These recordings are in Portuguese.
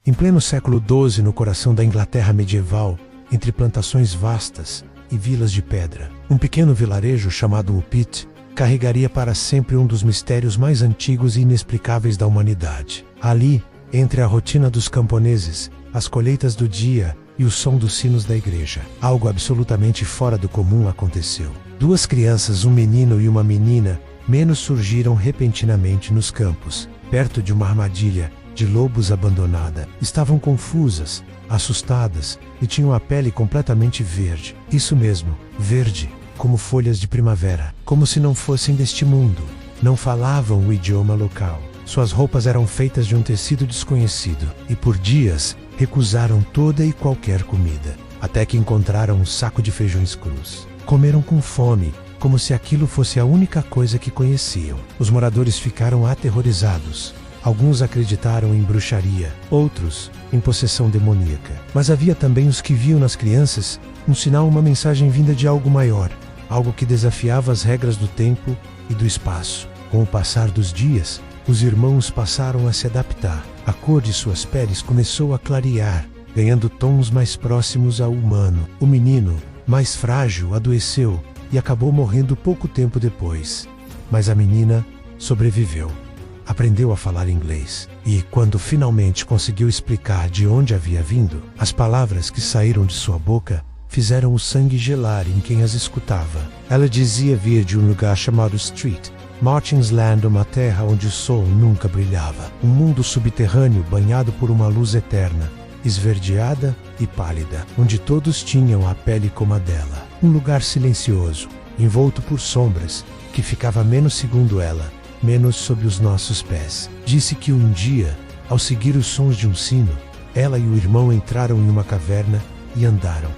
Em pleno século XII, no coração da Inglaterra medieval, entre plantações vastas e vilas de pedra, um pequeno vilarejo chamado Woolpit carregaria para sempre um dos mistérios mais antigos e inexplicáveis da humanidade. Ali, entre a rotina dos camponeses, as colheitas do dia e o som dos sinos da igreja, algo absolutamente fora do comum aconteceu. Duas crianças, um menino e uma menina, surgiram repentinamente nos campos, perto de uma armadilha de lobos abandonada. Estavam confusas, assustadas e tinham a pele completamente verde. Isso mesmo, verde, como folhas de primavera, como se não fossem deste mundo. Não falavam o idioma local. Suas roupas eram feitas de um tecido desconhecido e por dias recusaram toda e qualquer comida, até que encontraram um saco de feijões crus. Comeram com fome, como se aquilo fosse a única coisa que conheciam. Os moradores ficaram aterrorizados. Alguns acreditaram em bruxaria, outros em possessão demoníaca. Mas havia também os que viam nas crianças um sinal, uma mensagem vinda de algo maior, algo que desafiava as regras do tempo e do espaço. Com o passar dos dias, os irmãos passaram a se adaptar. A cor de suas peles começou a clarear, ganhando tons mais próximos ao humano. O menino, mais frágil, adoeceu e acabou morrendo pouco tempo depois. Mas a menina sobreviveu. Aprendeu a falar inglês e, quando finalmente conseguiu explicar de onde havia vindo, as palavras que saíram de sua boca fizeram o sangue gelar em quem as escutava. Ela dizia vir de um lugar chamado Street, Martin's Land, uma terra onde o sol nunca brilhava. Um mundo subterrâneo banhado por uma luz eterna, esverdeada e pálida, onde todos tinham a pele como a dela. Um lugar silencioso, envolto por sombras, que ficava menos, segundo ela, menos sob os nossos pés. Disse que um dia, ao seguir os sons de um sino, ela e o irmão entraram em uma caverna e andaram,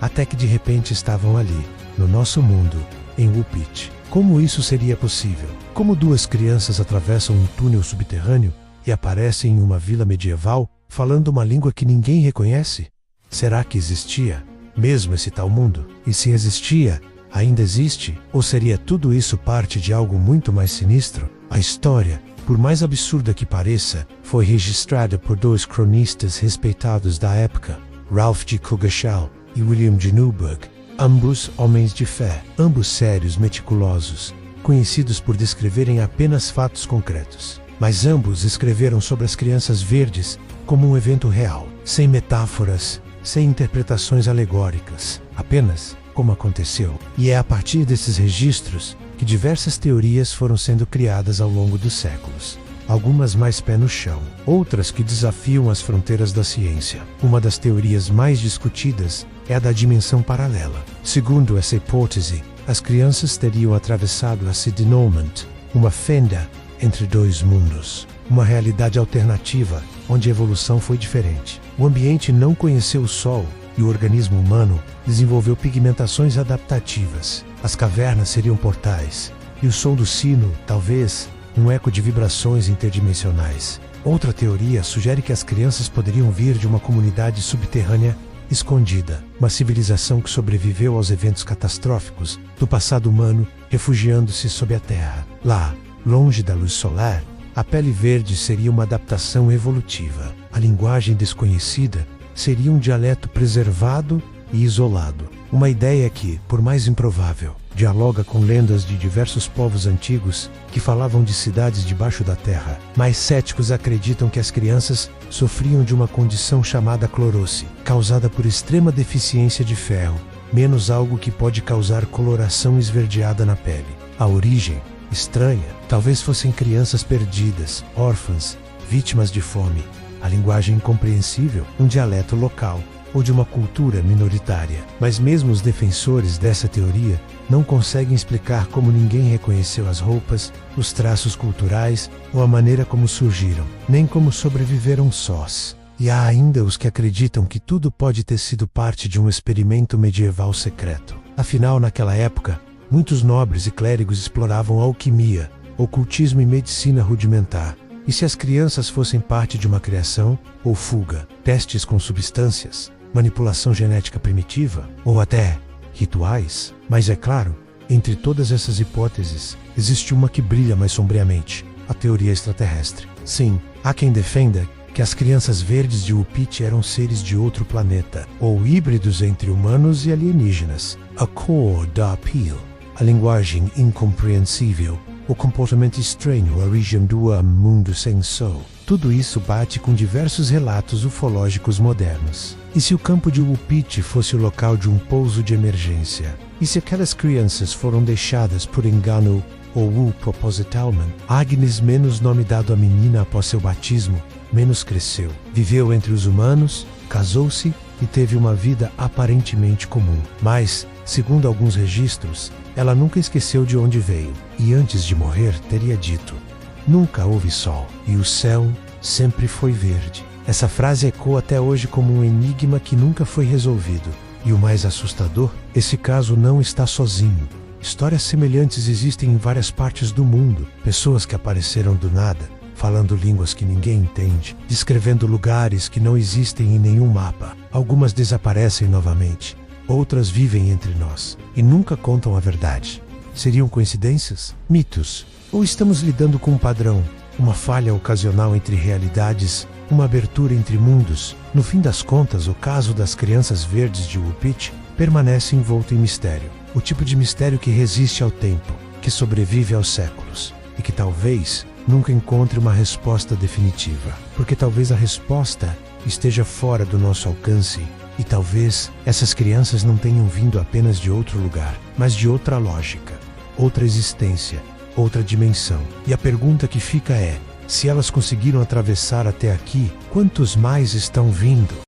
até que de repente estavam ali, no nosso mundo, em Woolpit. Como isso seria possível? Como duas crianças atravessam um túnel subterrâneo e aparecem em uma vila medieval, falando uma língua que ninguém reconhece? Será que existia mesmo esse tal mundo? E se existia, ainda existe? Ou seria tudo isso parte de algo muito mais sinistro? A história, por mais absurda que pareça, foi registrada por dois cronistas respeitados da época, Ralph de Coggeshall e William de Newburgh, ambos homens de fé, ambos sérios, meticulosos, conhecidos por descreverem apenas fatos concretos. Mas ambos escreveram sobre as crianças verdes como um evento real, sem metáforas, sem interpretações alegóricas, apenas como aconteceu. E é a partir desses registros que diversas teorias foram sendo criadas ao longo dos séculos. Algumas mais pé no chão, outras que desafiam as fronteiras da ciência. Uma das teorias mais discutidas é a da dimensão paralela. Segundo essa hipótese, as crianças teriam atravessado a Sidnolment, uma fenda entre dois mundos, uma realidade alternativa onde a evolução foi diferente. O ambiente não conheceu o sol e o organismo humano desenvolveu pigmentações adaptativas. As cavernas seriam portais, e o som do sino, talvez, um eco de vibrações interdimensionais. Outra teoria sugere que as crianças poderiam vir de uma comunidade subterrânea escondida, uma civilização que sobreviveu aos eventos catastróficos do passado humano, refugiando-se sob a terra. Lá, longe da luz solar, a pele verde seria uma adaptação evolutiva. A linguagem desconhecida seria um dialeto preservado e isolado. Uma ideia que, por mais improvável, dialoga com lendas de diversos povos antigos que falavam de cidades debaixo da terra. Mais céticos acreditam que as crianças sofriam de uma condição chamada clorose, causada por extrema deficiência de ferro, menos algo que pode causar coloração esverdeada na pele. A origem, estranha, talvez fossem crianças perdidas, órfãs, vítimas de fome. A linguagem incompreensível, um dialeto local, ou de uma cultura minoritária. Mas mesmo os defensores dessa teoria não conseguem explicar como ninguém reconheceu as roupas, os traços culturais ou a maneira como surgiram, nem como sobreviveram sós. E há ainda os que acreditam que tudo pode ter sido parte de um experimento medieval secreto. Afinal, naquela época, muitos nobres e clérigos exploravam alquimia, ocultismo e medicina rudimentar. E se as crianças fossem parte de uma criação ou fuga, testes com substâncias, manipulação genética primitiva ou até rituais? Mas é claro, entre todas essas hipóteses, existe uma que brilha mais sombriamente: a teoria extraterrestre. Sim, há quem defenda que as crianças verdes de Upit eram seres de outro planeta, ou híbridos entre humanos e alienígenas. A cor da pele, a linguagem incompreensível, o comportamento estranho, a região do mundo sem sol. Tudo isso bate com diversos relatos ufológicos modernos. E se o campo de Upit fosse o local de um pouso de emergência? E se aquelas crianças foram deixadas por engano ou propositalmente? Agnes, menos nome dado à menina após seu batismo, menos cresceu. Viveu entre os humanos, casou-se e teve uma vida aparentemente comum. Mas, segundo alguns registros, ela nunca esqueceu de onde veio. E antes de morrer, teria dito: nunca houve sol, e o céu sempre foi verde. Essa frase ecoa até hoje como um enigma que nunca foi resolvido. E o mais assustador, esse caso não está sozinho. Histórias semelhantes existem em várias partes do mundo. Pessoas que apareceram do nada, falando línguas que ninguém entende, descrevendo lugares que não existem em nenhum mapa. Algumas desaparecem novamente, outras vivem entre nós e nunca contam a verdade. Seriam coincidências? Mitos? Ou estamos lidando com um padrão? Uma falha ocasional entre realidades? Uma abertura entre mundos? No fim das contas, o caso das crianças verdes de Upit permanece envolto em mistério. O tipo de mistério que resiste ao tempo, que sobrevive aos séculos e que talvez nunca encontre uma resposta definitiva. Porque talvez a resposta esteja fora do nosso alcance e talvez essas crianças não tenham vindo apenas de outro lugar, mas de outra lógica, outra existência, outra dimensão. E a pergunta que fica é: se elas conseguiram atravessar até aqui, quantos mais estão vindo?